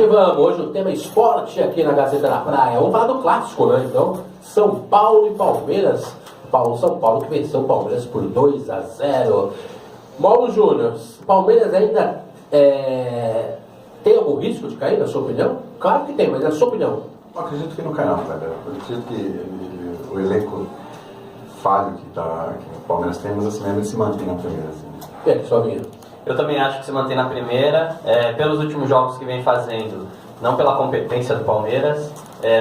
E vamos, hoje o tema esporte aqui na Gazeta da Praia. Vamos falar do clássico, né? Então, São Paulo e Palmeiras. São Paulo que venceu o Palmeiras por 2-0. Mauro Júnior, Palmeiras ainda tem algum risco de cair, na sua opinião? Claro que tem, mas na sua opinião? Eu acredito que não cai não, velho. Eu acredito que o elenco falho que o Palmeiras tem, mas assim mesmo ele se mantém na primeira. Assim. Só minha. Eu também acho que se mantém na primeira, pelos últimos jogos que vem fazendo, não pela competência do Palmeiras,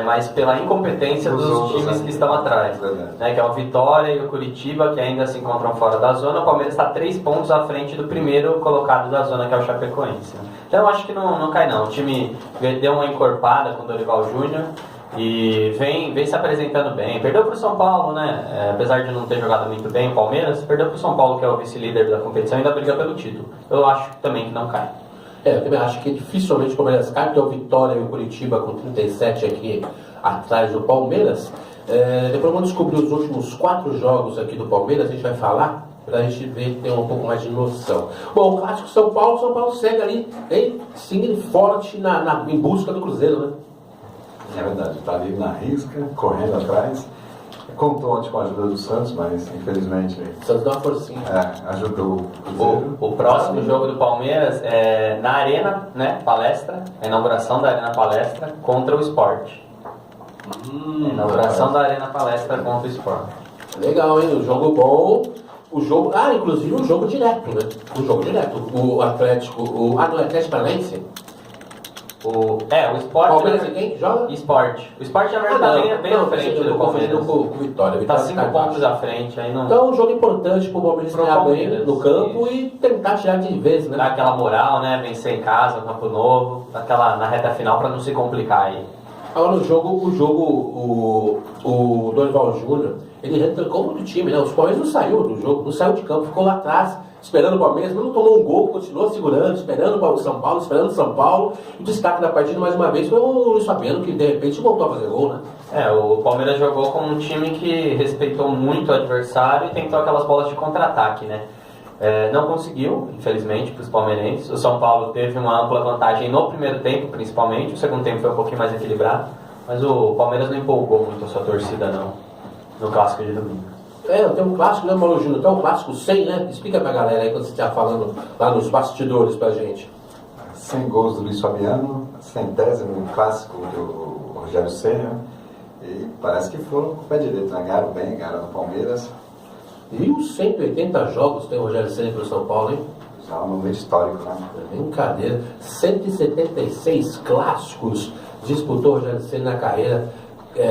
mas pela incompetência dos times que estão atrás, né, que é o Vitória e o Curitiba, que ainda se encontram fora da zona. O Palmeiras está 3 pontos à frente do primeiro colocado da zona, que é o Chapecoense. Então eu acho que não cai não. O time deu uma encorpada com o Dorival Júnior e vem se apresentando bem. Perdeu para o São Paulo, né? Apesar de não ter jogado muito bem o Palmeiras, perdeu para o São Paulo, que é o vice-líder da competição, e ainda briga pelo título. Eu acho também que não cai. Eu também acho que dificilmente o Palmeiras cai, porque é o Vitória e o Curitiba com 37 aqui atrás do Palmeiras. Depois vamos descobrir os últimos 4 jogos aqui do Palmeiras, a gente vai falar, pra gente ver, ter um pouco mais de noção. Bom, o clássico São Paulo segue ali, sim, forte em busca do Cruzeiro, né? É verdade, está ali na risca, correndo atrás. Contou ontem com a ajuda do Santos, mas infelizmente o Santos deu uma forcinha. Ajudou o Cruzeiro. O próximo jogo do Palmeiras é na Arena, né? Palestra, a inauguração da Arena Palestra contra o Sport. Inauguração da Arena Palestra contra o Sport. Legal, hein? O jogo bom. Inclusive o jogo direto, né? O jogo direto. O Atlético. Não é Atlético Paranaense? O Sport. Palmeiras e quem joga? Sport. O Sport, na verdade, está bem à frente do Palmeiras. Com o Vitória. Está 5 pontos à frente. Aí não... Então, um jogo importante para o Palmeiras ganhar bem no campo e tentar tirar de vez, né? Dar aquela moral, né? Vencer em casa, no campo novo, na reta final para não se complicar aí. Agora, o Dorival Júnior, ele retrancou muito o time, né? Os Palmeiras não saiu do jogo, não saiu de campo, ficou lá atrás, esperando o Palmeiras, mas não tomou um gol, continuou segurando, esperando o São Paulo. E o destaque da partida, mais uma vez, foi o Luiz Fabiano, que de repente voltou a fazer gol, né? O Palmeiras jogou como um time que respeitou muito o adversário e tentou aquelas bolas de contra-ataque, né? Não conseguiu, infelizmente, para os palmeirenses. O São Paulo teve uma ampla vantagem no primeiro tempo, principalmente. O segundo tempo foi um pouquinho mais equilibrado. Mas o Palmeiras não empolgou muito a sua torcida, não, no clássico de domingo. Tem um clássico, né, Mauro Júnior? Tem um clássico 100, né? Explica pra galera aí, quando você está falando lá nos bastidores pra gente. 100 gols do Luiz Fabiano, 100º clássico do Rogério Ceni. E parece que foram com o pé direito, né? Ganharam bem, ganharam no Palmeiras. E os 180 jogos tem o Rogério Ceni pro São Paulo, hein? Já um momento histórico, né? Brincadeira. 176 clássicos disputou o Rogério Ceni na carreira,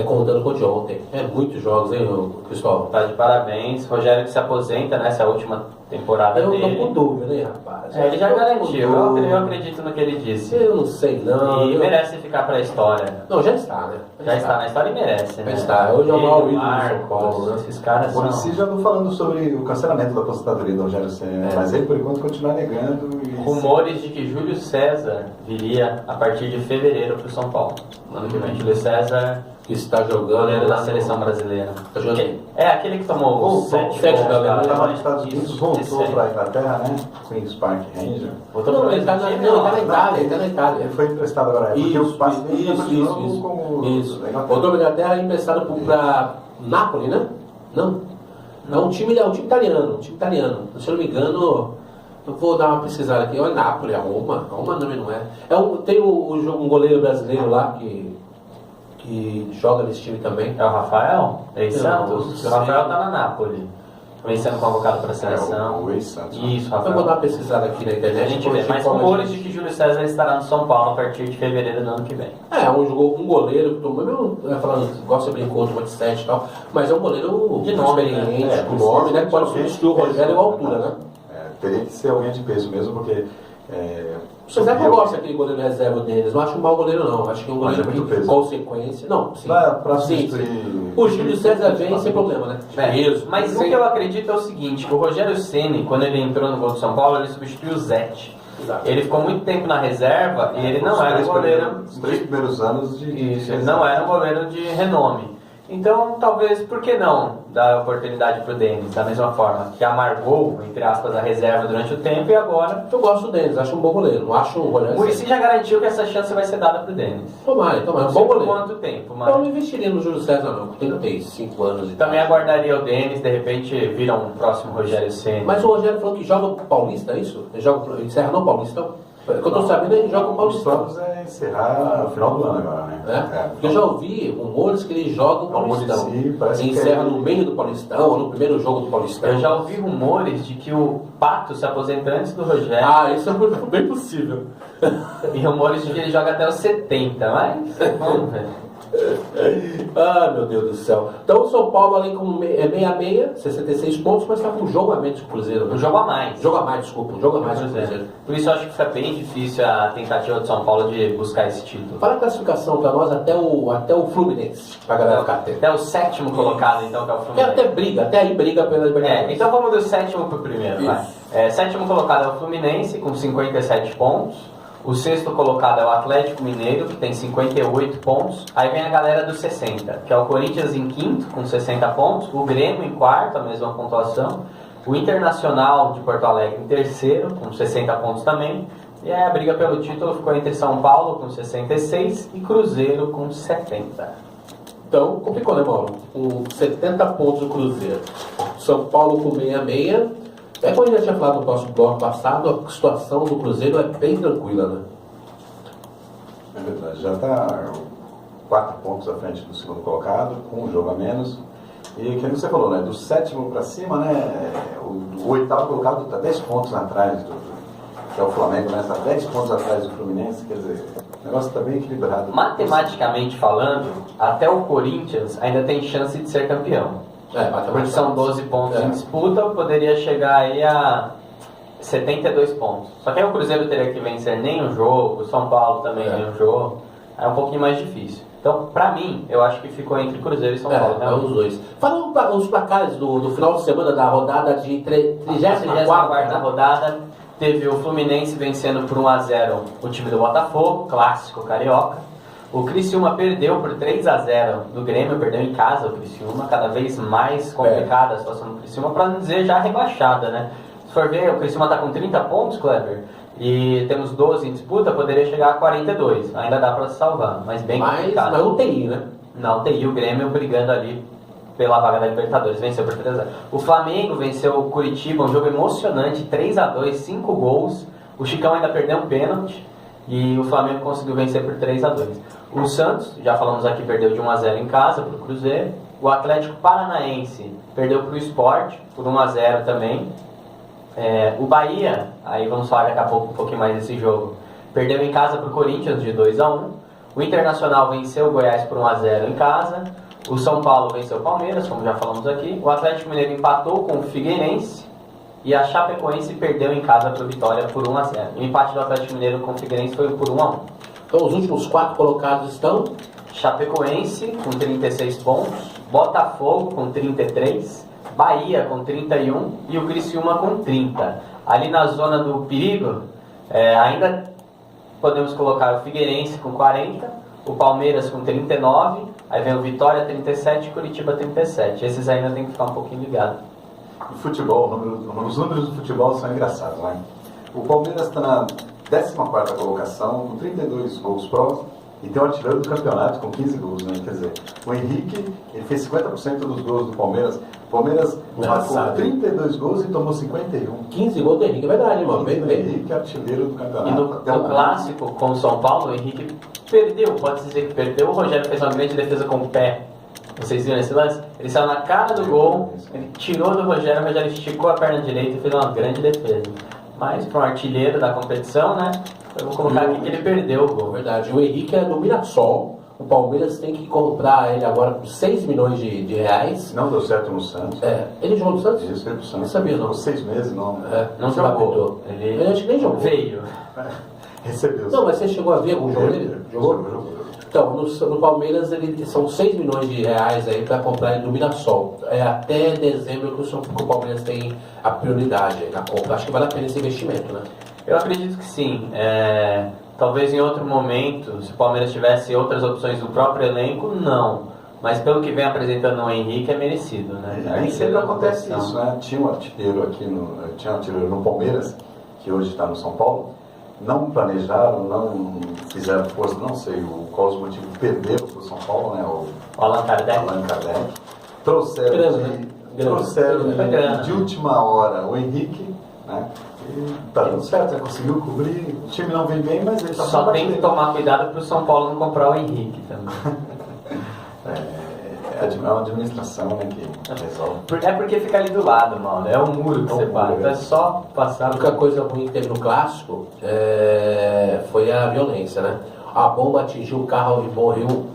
contando com o de ontem. Muitos jogos, hein, Cristóvão? Tá de parabéns. Rogério que se aposenta nessa última temporada dele. Eu tô com dúvida, hein, rapaz? Ele já garantiu. Eu acredito no que ele disse. Eu não sei, não. E merece ficar pra história. Não, já está, né? Já está na história e merece, né? Já está. Hoje é o maior ídolo do São Paulo, né? Esses caras são... O já não falando sobre o cancelamento da aposentadoria do Rogério Ceni, mas ele, por enquanto, continua negando. Rumores de que Júlio César viria a partir de fevereiro pro São Paulo. Ano que vem, Júlio César... que está jogando goleiro da seleção brasileira. Tá jogando? Aquele que tomou 7 gols da Alemanha. Estava nos Estados Unidos, voltou para a Inglaterra, né? Queen's Park Ranger. Não, ele está na Itália, ele está na Itália. Ele foi emprestado agora, porque o passe dele isso. Voltou para a Inglaterra e emprestado para Napoli, né? Não. É um time italiano, Se eu não me engano, eu vou dar uma pesquisada aqui. É Napoli, é Roma. Roma também não é. Tem um goleiro brasileiro lá que joga nesse time também. É o Rafael? Ex-Santos? O Rafael tá na Napoli. Vem sendo convocado para a seleção. O ex-Santos. Isso, Rafael. Eu vou dar uma pesquisada aqui na internet. A gente vê mais rumores de que Júlio César estará no São Paulo a partir de fevereiro do ano que vem. Um goleiro, gosta de brincar contra o 7 e tal, mas é um goleiro de nome, experiente, com nome, né? Pode substituir o Rogério à altura, né? Teria que ser alguém de peso mesmo, porque... O César não gosta daquele goleiro reserva deles. Não acho um mau goleiro, não. Acho que é um goleiro de consequência. Não, sim. Pra substituir... O Júlio César vem sem problema, né? Mas o que eu acredito é o seguinte, que o Rogério Ceni, quando ele entrou no gol do São Paulo, ele substituiu o Zete. Exato. Ele ficou muito tempo na reserva e ele não era um goleiro... Os 3 primeiros anos de... Ele não era um goleiro de renome. Então, talvez, por que não dar oportunidade pro Denis, da mesma forma que amargou, entre aspas, a reserva durante o tempo e agora... Eu gosto do Denis, acho um bom goleiro, não acho um goleiro. O Muricy já garantiu que essa chance vai ser dada pro Denis. Tomara, é um bom Por goleiro. quanto tempo, mas... Eu não investiria no Júlio César não, porque ele tem 5 anos e Também tal. aguardaria o Denis, de repente vira um próximo Rogério Ceni. Mas o Rogério falou que joga o Paulista, é isso? Ele encerra no Paulistão? O que eu tô sabendo, ele joga o Os Paulistão. planos é encerrar no final do ano agora, né? É? Porque eu já ouvi rumores que ele joga o Paulistão. Muricy, parece Ele que encerra ele- no meio do Paulistão, ou no primeiro jogo do Paulistão. Eu já ouvi rumores de que o Pato se aposenta antes do Rogério. Ah, isso é bem possível. E rumores de que ele joga até os 70, mas vamos ver. Ah, meu Deus do céu. Então o São Paulo ali com 66, 66 pontos, mas está com um jogo a menos que o Cruzeiro. Né? Um jogo a mais. Jogo a mais, desculpa. Um jogo a mais que o Cruzeiro. Por isso eu acho que fica bem difícil a tentativa do São Paulo de buscar esse título. Fala a classificação para nós até o Fluminense, pra galera ficar atenta. Até o sétimo colocado, então, que é o É Fluminense. até briga, até aí briga pela Libertadores. Então vamos do sétimo pro primeiro, vai. Isso. Sétimo colocado é o Fluminense, com 57 pontos. O sexto colocado é o Atlético Mineiro, que tem 58 pontos. Aí vem a galera dos 60, que é o Corinthians em quinto, com 60 pontos. O Grêmio em quarto, a mesma pontuação. O Internacional de Porto Alegre em terceiro, com 60 pontos também. E aí a briga pelo título ficou entre São Paulo, com 66, e Cruzeiro, com 70. Então, complicou, né, Mauro? Com 70 pontos o Cruzeiro. São Paulo com 66. É como a gente já tinha falado no nosso bloco passado, a situação do Cruzeiro é bem tranquila, né? É verdade, já está 4 pontos à frente do segundo colocado, com um jogo a menos. E como você falou, né? Do sétimo para cima, né? O oitavo colocado está 10 pontos atrás que é o Flamengo, né? Está 10 pontos atrás do Fluminense, quer dizer, o negócio está bem equilibrado. Matematicamente falando, até o Corinthians ainda tem chance de ser campeão. Porque são 12 pontos em disputa, poderia chegar aí a 72 pontos. Só que aí o Cruzeiro teria que vencer nenhum jogo, o São Paulo também nenhum jogo. É um pouquinho mais difícil. Então, pra mim, eu acho que ficou entre Cruzeiro e São Paulo. É os dois. Fala os placares do final de semana da rodada de 34ª rodada. Teve o Fluminense vencendo por 1-0 o time do Botafogo, clássico carioca. O Criciúma perdeu por 3-0 do Grêmio, perdeu em casa o Criciúma, cada vez mais complicada a situação do Criciúma, para não dizer já rebaixada, né? Se for ver, o Criciúma está com 30 pontos, Kleber, e temos 12 em disputa, poderia chegar a 42, ainda dá para se salvar, mas bem complicado. Mas não tem, né? Não tem, o Grêmio brigando ali pela vaga da Libertadores, venceu por 3-0. O Flamengo venceu o Curitiba, um jogo emocionante, 3-2, 5 gols, o Chicão ainda perdeu um pênalti, e o Flamengo conseguiu vencer por 3-2. O Santos, já falamos aqui, perdeu de 1-0 em casa para o Cruzeiro. O Atlético Paranaense perdeu para o Sport por 1-0 também. O Bahia, aí vamos falar daqui a pouco um pouquinho mais desse jogo, perdeu em casa para o Corinthians de 2-1. O Internacional venceu o Goiás por 1-0 em casa. O São Paulo venceu o Palmeiras, como já falamos aqui. O Atlético Mineiro empatou com o Figueirense. E a Chapecoense perdeu em casa para o Vitória por 1-0. O empate do Atlético Mineiro com o Figueirense foi por 1-1. Então os últimos 4 colocados estão... Chapecoense com 36 pontos, Botafogo com 33, Bahia com 31 e o Criciúma com 30. Ali na zona do perigo, ainda podemos colocar o Figueirense com 40, o Palmeiras com 39, aí vem o Vitória 37 e Curitiba 37. Esses ainda tem que ficar um pouquinho ligados. O futebol, os números do futebol são engraçados, né? O Palmeiras está na 14ª colocação, com 32 gols pró, e tem o artilheiro do campeonato com 15 gols, né? Quer dizer, o Henrique, ele fez 50% dos gols do Palmeiras. O Palmeiras marcou 32 gols e tomou 51. 15 gols do Henrique, é verdade, mano. O Henrique é artilheiro do campeonato. E no clássico com o São Paulo, o Henrique perdeu, pode dizer que perdeu. O Rogério fez uma grande defesa com o pé. Vocês viram esse lance? Ele saiu na cara do gol, ele tirou do Rogério, o Rogério esticou a perna direita e fez uma grande defesa. Mas para um artilheiro da competição, né? Eu vou colocar aqui que ele perdeu o gol. Verdade. O Henrique é do Mirassol. O Palmeiras tem que comprar ele agora por 6 milhões de reais. Não deu certo no Santos. Ele jogou no Santos? Isso, veio pro Santos. Não sabia, não. 6 meses, não. Não se jogou. adaptou. Ele Ele acho que nem jogou. veio. Recebeu. Não, mas você chegou a ver algum jogo dele? Jogou? Então, no Palmeiras são 6 milhões de reais aí para comprar ele do Mirassol. É até dezembro que o Palmeiras tem a prioridade aí na compra. Acho que vale a pena esse investimento, né? Eu acredito que sim. Talvez em outro momento, se o Palmeiras tivesse outras opções do próprio elenco, não. mas pelo que vem apresentando o Henrique é merecido, né? Aí sempre acontece isso, né? Tinha um artilheiro no Palmeiras, que hoje está no São Paulo, não planejaram, não fizeram força, não sei qual os motivos, perderam para o São Paulo, né? O Allan Kardec. Trouxeram de última hora o Henrique, né? E tá dando certo, né? Conseguiu cobrir. O time não vem bem, mas ele tá só tem que tomar cuidado para o São Paulo não comprar o Henrique também. É uma administração, né, que resolve. É porque fica ali do lado, mano. É um muro que separa. Então é só passar. A única coisa ruim que teve no clássico foi a violência, né? A bomba atingiu o carro e morreu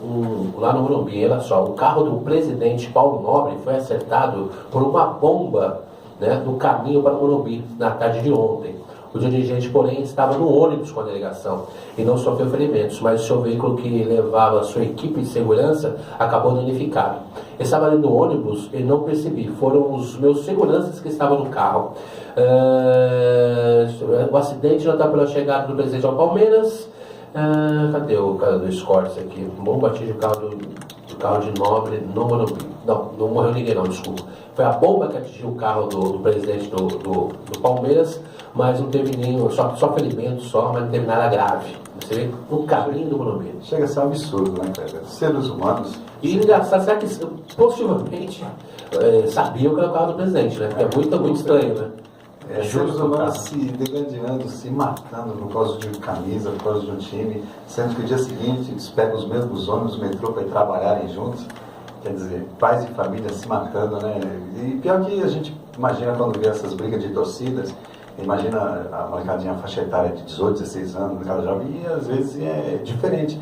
lá no Morumbi. Olha só, o carro do presidente Paulo Nobre foi acertado por uma bomba, né, no caminho para o Morumbi na tarde de ontem. O dirigente, porém, estava no ônibus com a delegação e não sofreu ferimentos, mas o seu veículo que levava a sua equipe de segurança acabou danificado. Eu estava ali no ônibus e não percebi, foram os meus seguranças que estavam no carro. O acidente não está pela chegada do presidente ao Palmeiras. Cadê o cara do Escorte aqui? Bomba atinge o carro de Nobre no Morumbi. Não morreu ninguém não, desculpa. Foi a bomba que atingiu o carro do presidente do Palmeiras, mas não teve nenhum, só ferimento mas não teve nada grave. Você vê no caminho do Morumbi. Chega a ser um absurdo, né, cara? Seres humanos. E engraçado, será que possivelmente sabiam que era o carro do presidente, né? Porque é muito estranho, né? Seres humanos se degradando, se matando por causa de camisa, por causa de um time, sendo que o dia seguinte eles pegam os mesmos ônibus, metrô para ir trabalharem juntos. Quer dizer, pais e família se matando, né? E pior que a gente imagina quando vê essas brigas de torcidas, imagina a molecadinha faixa etária de 18, 16 anos, molecada jovem, e às vezes é diferente.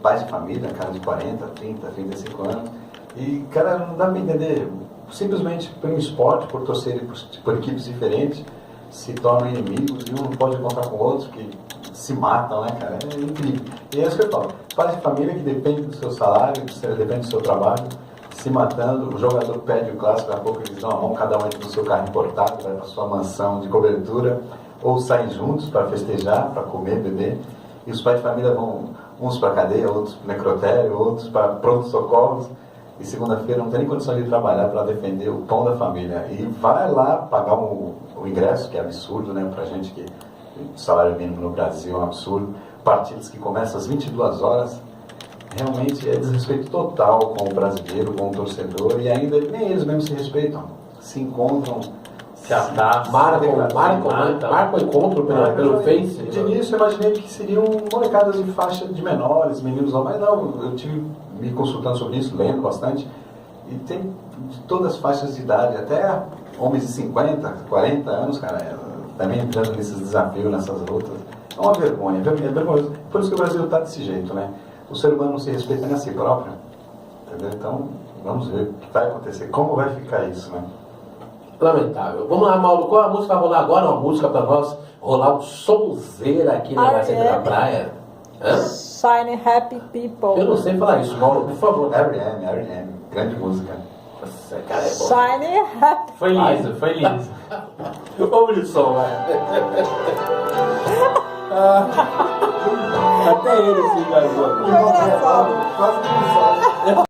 Pais de família, cara de 40, 30, 35 anos, e cara, não dá para entender. Simplesmente pelo esporte, por torcerem por equipes diferentes, se tornam inimigos e um não pode encontrar com o outro, que se matam, né, cara? É incrível. E é isso que eu falo. Pais de família que depende do seu salário, depende do seu trabalho, se matando. O jogador pede o clássico, daqui a pouco eles dão a mão, cada um entra no seu carro importado, vai para sua mansão de cobertura, ou saem juntos para festejar, para comer, beber. E os pais de família vão uns para cadeia, outros para necrotério, outros para pronto-socorros. E segunda-feira não tem nem condição de trabalhar para defender o pão da família. E vai lá pagar o ingresso, que é absurdo, né, pra gente que o salário mínimo no Brasil é um absurdo. Partidas que começam às 22 horas. Realmente é desrespeito total com o brasileiro, com o torcedor. E ainda nem eles mesmos se respeitam. Se encontram, se abraçam, marcam o encontro pelo Face. De início eu imaginei que seriam molecadas de faixa de menores, meninos ou mais. Não, eu tive me consultando sobre isso, lendo bastante, e tem de todas as faixas de idade, até homens de 50, 40 anos, cara, também entrando nesses desafios, nessas lutas. É uma vergonha, é vergonhoso. Por isso que o Brasil está desse jeito, né? O ser humano não se respeita nem a si próprio, entendeu? Então, vamos ver o que vai acontecer, como vai ficar isso, né? Lamentável. Vamos lá, Mauro, qual a música vai rolar agora? Uma música para nós rolar um sonzeira aqui na Gazeta da Praia. Shine Happy People. Eu não sei falar isso, Mauro, por favor. R.E.M., grande música. Nossa, cara, é bom. Shine Happy. Foi liso. Vamos de som, vai. Até ele se engasgou. Foi engraçado. Quase que não sabe.